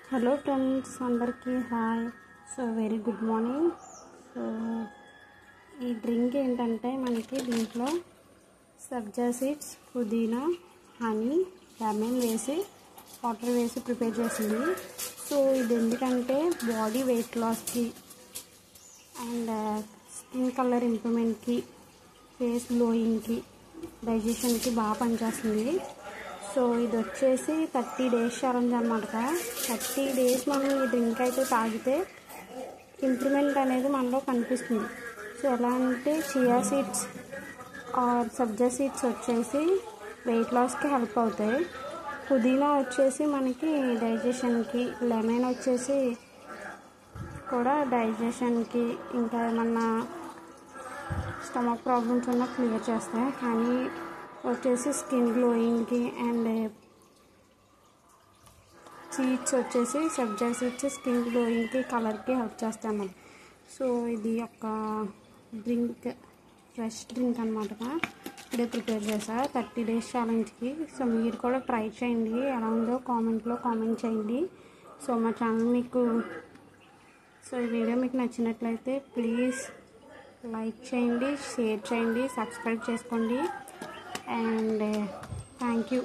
Hello friends, అందరికీ hi. So very good morning. So ఈ drink ఏంటంటే మనకి దీంట్లో సబ్జా సీడ్స్, పుదీనా, హనీ, లెమన్ వేసి వాటర్ వేసి ప్రిపేర్ చేసింది. సో ఇది ఎందుకంటే బాడీ వెయిట్ లాస్కి అండ్ స్కిన్ కలర్ ఇంప్రూవ్మెంట్కి, ఫేస్ గ్లోయింగ్కి, డైజెషన్కి బాగా పనిచేస్తుంది. సో ఇది వచ్చేసి 30 days ఛాలెంజ్ అనమాట. 30 days మనం ఈ డ్రింక్ అయితే తాగితే ఇంప్రూవ్మెంట్ అనేది మనలో కనిపిస్తుంది. సో ఎలా అంటే chia seeds or sabja seeds వచ్చేసి వెయిట్ లాస్కి హెల్ప్ అవుతాయి. పుదీనా వచ్చేసి మనకి డైజెషన్కి, లెమన్ వచ్చేసి కూడా డైజెషన్కి, ఇంకా ఏమన్నా స్టమక్ ప్రాబ్లమ్స్ ఉన్నా క్లియర్ చేస్తాయి. హనీ వచ్చేసి స్కిన్ గ్లోయింగ్కి, అండ్ సీడ్స్ వచ్చేసి సబ్జా సీడ్స్ స్కిన్ గ్లోయింగ్కి, కలర్కి హెల్ప్ చేస్తాయి అన్నమాట. సో ఇది ఒక డ్రింక్, ఫ్రెష్ డ్రింక్ అనమాట. ఇప్పుడే ప్రిపేర్ చేసా 30 days ఛాలెంజ్కి. సో మీరు కూడా ట్రై చేయండి, ఎలా ఉందో కామెంట్లో కామెంట్ చేయండి. సో మా ఛానల్ మీకు ఈ వీడియో మీకు నచ్చినట్లయితే ప్లీజ్ లైక్ చేయండి, షేర్ చేయండి, సబ్స్క్రైబ్ చేసుకోండి. And thank you.